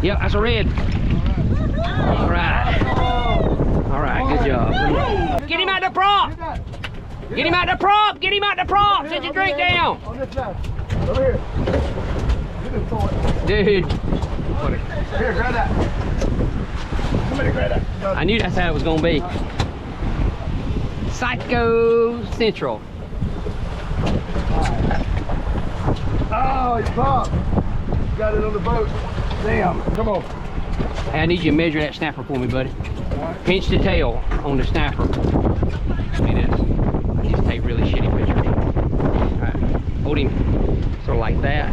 Yep, that's a red. All right. All right, good job. Get him out the prop. Get him out the prop. Get him out the prop. Set your drink down. On this side. Over here. Dude. Here, grab that. Somebody grab that. I knew that's how it was going to be. Psycho Central. Oh, you popped. Got it on the boat. Damn. Come on. Hey, I need you to measure that snapper for me, buddy. Pinch the tail on the snapper. See this? I need to take really shitty pictures. Alright. Hold him sort of like that.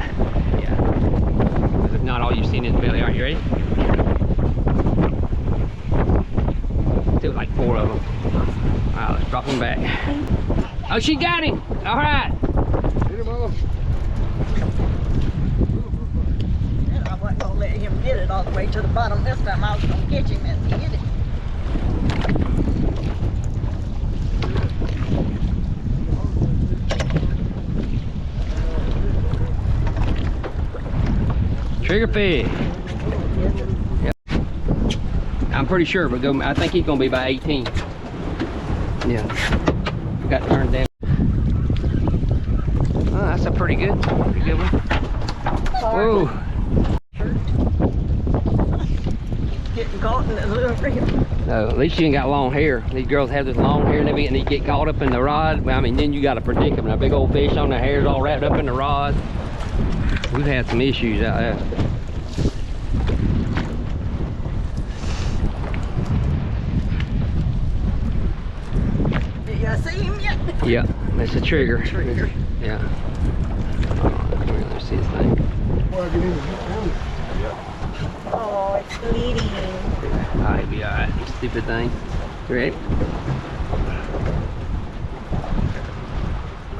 Yeah. Because if not, all you've seen is the belly. Aren't you ready? Still like 4 of them. Alright, let's drop him back. Oh, she got him! Alright. Hit him off. I wasn't gonna let him get it all the way to the bottom this time. I was gonna catch him as he hit it. Trigger fish. Yep. I'm pretty sure, but I think he's gonna be by 18. Yeah. Got turned down. Oh, that's a pretty good one. Whoa. Getting caught in that little reel. No, at least you ain't got long hair. These girls have this long hair and everything, and they get caught up in the rod. I mean, then you got a predicament. A big old fish on their hair's all wrapped up in the rod. We've had some issues out there. Did you see him yet? Yeah, that's a trigger. Yeah. Let's see this thing. Oh, it's bleeding. Alright, be alright. Stupid thing. You ready?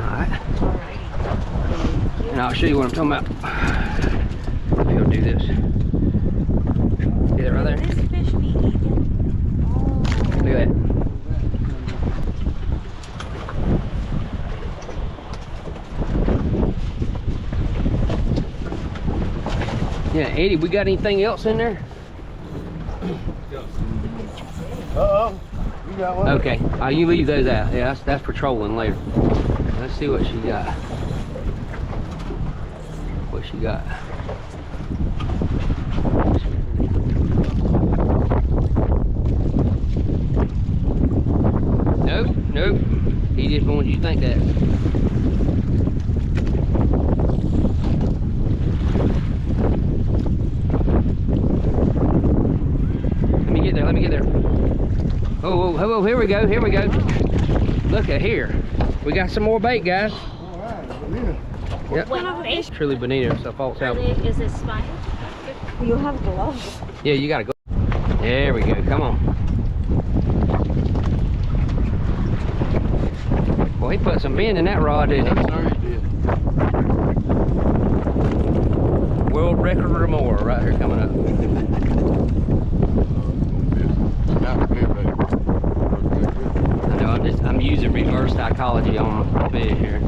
Alright. And I'll show you what I'm talking about. If you'll do this. See that right there? This fish be eating. Look at that. Yeah, Eddie, we got anything else in there? Uh-oh. You got one? Okay, you leave those out. Yeah, that's patrolling later. Let's see what she got. What she got. Nope, nope. He just wanted you to think that. Let me get there. Oh, here we go, Look at here. We got some more bait, guys. All right, bonita. Yep. Truly bonita, so false out. Is it spine? You have gloves. Yeah, you gotta go. There we go, come on. Well, he put some bend in that rod, didn't he? Sorry, he did. World record or more right here coming up. I know, I'm using reverse psychology on the fish here.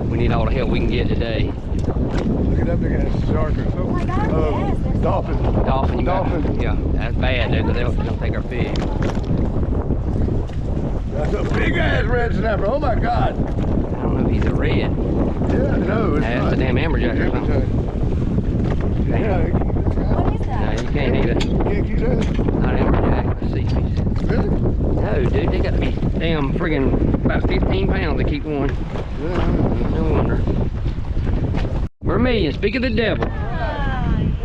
We need all the help we can get today. Look at that big ass shark or something. Oh my God, yes, there's Dolphin. Dolphin, you got- Dolphin. yeah, that's bad, dude, 'cause they'll take our fish. That's a big ass red snapper. Oh my God. I don't know if he's a red. Yeah, no, it's That's not. a damn amberjack or something. Yeah, you What is No, that? you can't either. can't keep that. Not amberjack. Let's see. Really? No, dude, they got to be damn friggin' about 15 pounds to keep one. Yeah. No wonder. Vermilion, speak of the devil.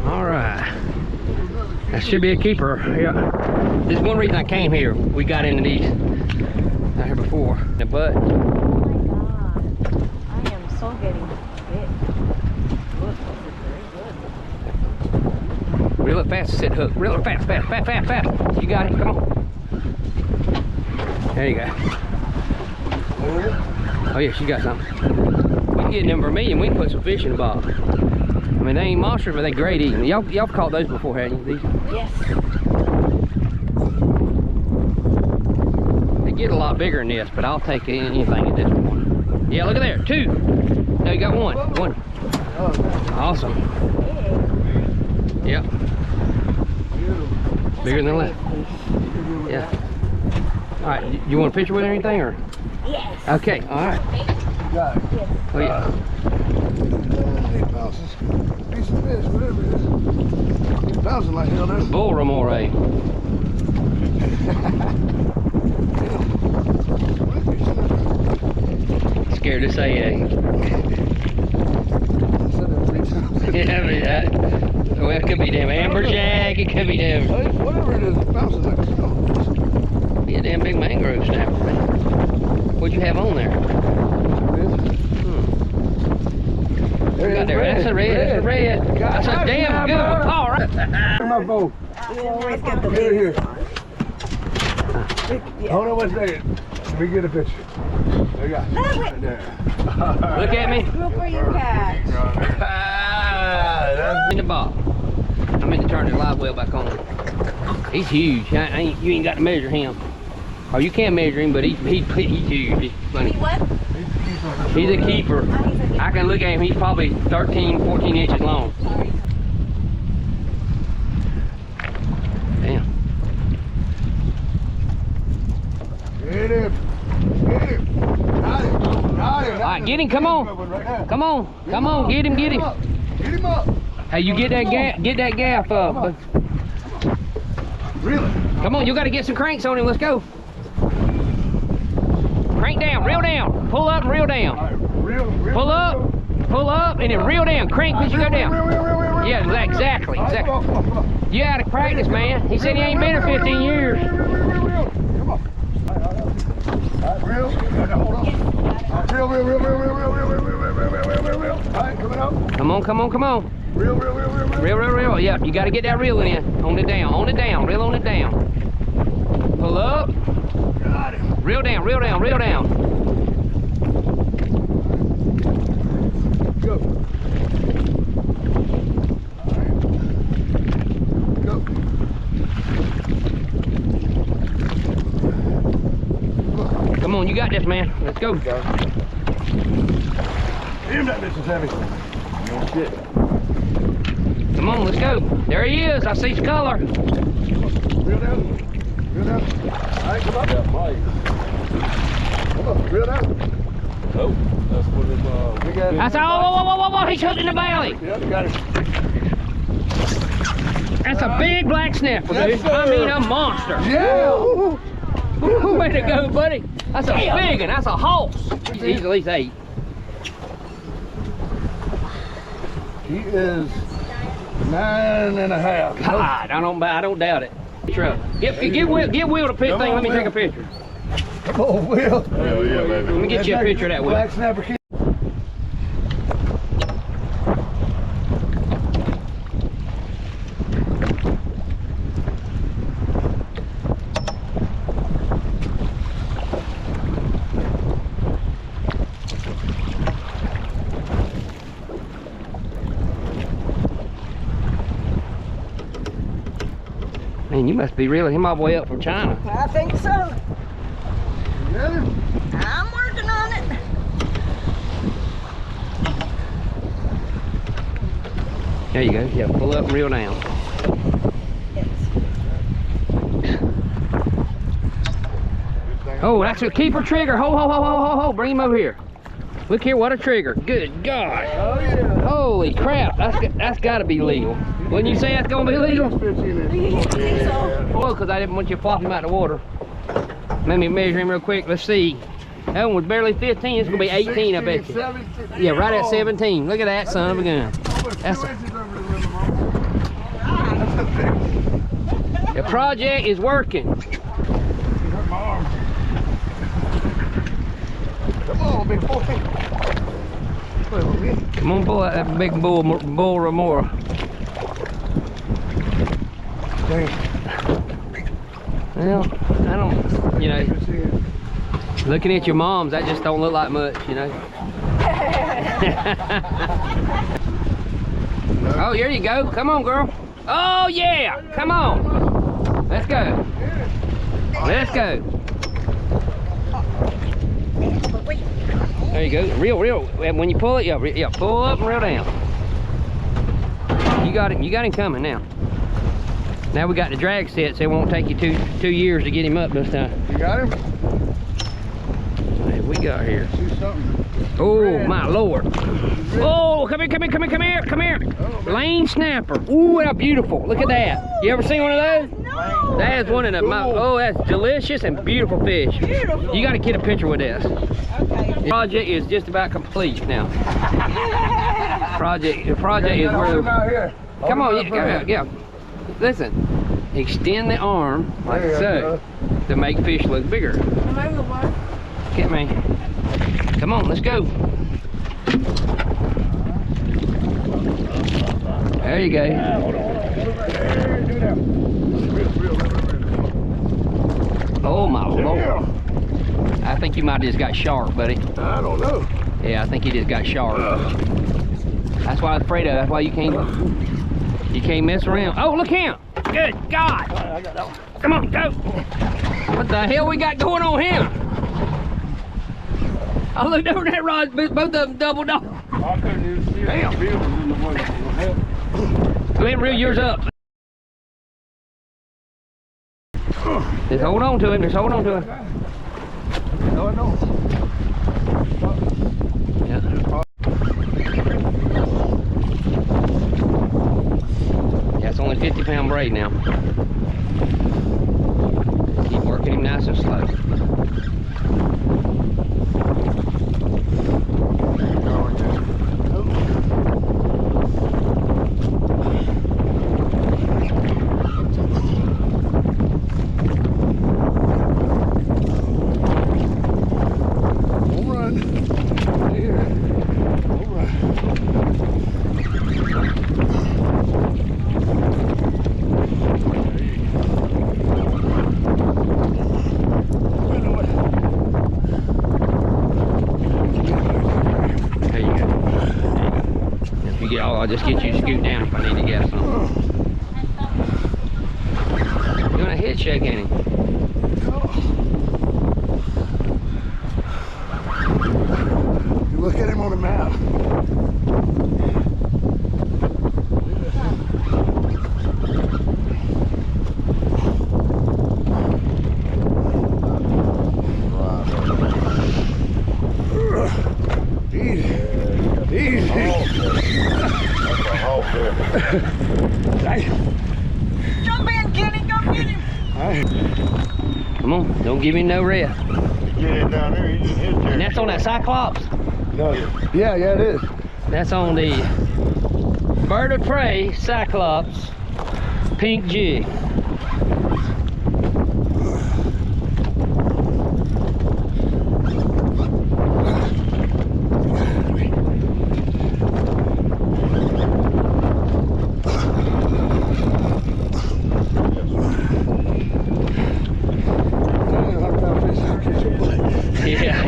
All right. That should be a keeper. Yeah. This is one reason I came here. We got into these out here before. But Oh my God. I am so getting bit. Good. Very good. reel it fast, sit hook. Reel it fast. You got it. Come on. There you go. Oh yes, you got something. We can get them vermilion. We can put some fish in the bottom. I mean, they ain't monsters, but they great eating. Y'all caught those before, haven't you? These? Yes. They get a lot bigger than this, but I'll take anything at this point. Yeah, look at there, 2. No, you got 1. 1. Awesome. Yep. Bigger than left. Yeah. All right. You want a picture with anything or? Yes. Okay. All right. Got it. Oh yeah. 8 ounces. Piece of fish, whatever it is. It's bouncing like hell now. Bull remora. Scared to say it. Yeah, but well, it could be damn amberjack. It could be damn. Whatever it is, it's bouncing like a stone. Be a damn big mangrove snapper. What'd you have on there? There Got there. That's a red. That's a red. That's a damn good one. All right. My phone. You always get the Get it here. Yeah. Hold on one second. Let me get a picture. There you go. Right there. Look at me. Look where you catch. In the box. I meant to turn the live well back on. He's huge. You ain't got to measure him. Or you can measure him, but he's huge. He's funny. What? He's a keeper. I can look at him. He's probably 13, 14 inches long. Damn. Get him. Get him. Got him. Got him. All right, get him. Come on. Come on. Come on. Get him. Get him. Get him up. Hey, you get that gaff up. Really? Come on, you got to get some cranks on him. Let's go. Crank down, reel down. Pull up and reel down. All right. Reel, Pull up, and then reel down. Crank as you go down. Reel. Yeah, exactly. You out of practice, man. He said he ain't been here 15 years. Come on. Reel. Hold on. Reel. All right, coming up. Come on. Reel. Reel. Yeah, you got to get that reeling in. On it down. Reel on it down. Pull up. Got it. Reel down. Go. All right. Go. Come on, you got this, man. Let's go. Damn, that bitch is heavy. No shit. Come on, let's go. There he is. I see his color. Reel down. All right, come on. Come on, reel down. Oh, that's what it We got it. That's whoa, he's hooked in the belly. Yep, got it. That's a big black snapper, Yes, dude. sir. I mean, a monster. Yeah. Way to go, buddy. That's a big one. That's a horse. He's at least 8. He is 9.5. God, I don't doubt it. Truck. Get Will to pick thing. Let me take a picture. Come on, Will. Hell yeah, baby. Let me get you a picture of that, Will. Black snapper kid. Man, you must be reeling him all the way up from China. I think so. Yeah. I'm working on it. There you go. Yeah, pull up and reel down. Oh, that's a keeper trigger. Ho. Bring him over here. Look here, what a trigger. Good God. Oh, yeah. Holy crap. That's got to be legal. Wouldn't you say that's going to be legal? Well, because I didn't want you to flop him out of the water. Let me measure him real quick. Let's see. That one was barely 15. It's going to be 18, I bet you. 17. Yeah, right at 17. Look at that son of a gun. That's the project is working. Hurt my arm. Come on, big boy. Come on, pull out that big bull remora. Damn. Well, I don't, you know, looking at your moms, that just don't look like much, you know. Oh, here you go. Come on, girl. Oh, yeah. Come on. Let's go. Let's go. There you go. Reel. And when you pull it, yeah, pull up and reel down. You got it. You got him coming now. Now we got the drag set, so it won't take you two years to get him up this time. You got him? What have we got here? See something? Oh, Red. my Lord. Oh, come here. Oh, Lane snapper. Ooh, how beautiful. Look at that. You ever seen one of those? No. That is one of the, that's delicious and beautiful fish. Beautiful. You got to get a picture with this. Okay. The project is just about complete now. The project is where, out here. come on, yeah. Listen, extend the arm like so to make fish look bigger. Get me. Come on, let's go. There you go. Oh my Lord. I think you might have just got sharp, buddy. I don't know. Yeah, I think you just got sharp. That's why I was afraid of. That's why you can't mess around. Oh, look him. Good God. Come on, go. What the hell we got going on here? I looked over that rod, both of them doubled off. I couldn't even see it. Damn. The bill was in the way. Go ahead and reel yours up. Just hold on to him. Just hold on to him. No, I don't. Yeah. Yeah, it's only 50-pound braid now. Keep working him nice and slow. I'll just get you to scoot down if I need to get something. Doing a head shake, ain't he? You look at him on the map. Jump in, Kenny. Go get him. Come on, don't give him no rest. Get it down there, you can hit there. And that's on that Cyclops. No. Yeah, it is. That's on the Bird of Prey Cyclops pink jig.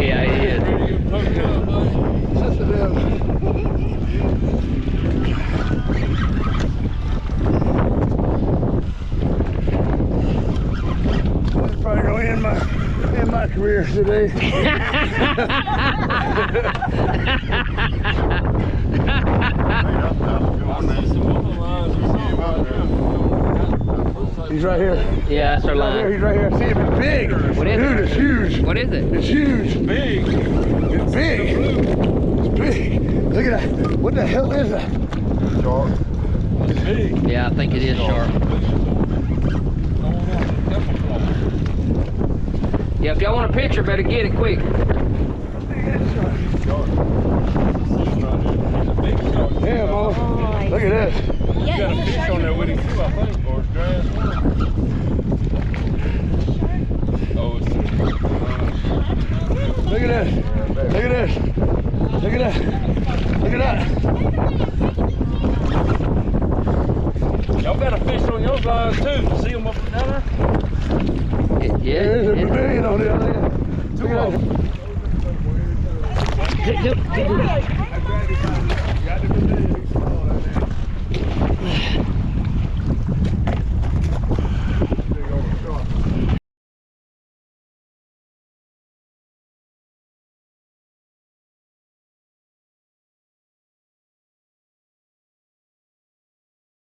Yeah, he is. That's probably gonna end my career today. He's right here. Yeah, that's our line. He's right here. See him. It's big. What is Dude, it? it's huge. What is it? It's huge. Big. It's big. It's big. Look at that. What the hell is that? Sharp. It's big. Yeah, I think it is sharp. Yeah, if y'all want a picture, better get it quick. Yeah, Mama. Look at this. You got a fish on there with him too, I think, or it's grass. Oh, it's Look at this. Look at this. Look at that. Look at that. y'all got a fish on your lines too. See them up and down there? Yeah. There's a pavilion on there. Look at that. Look at that.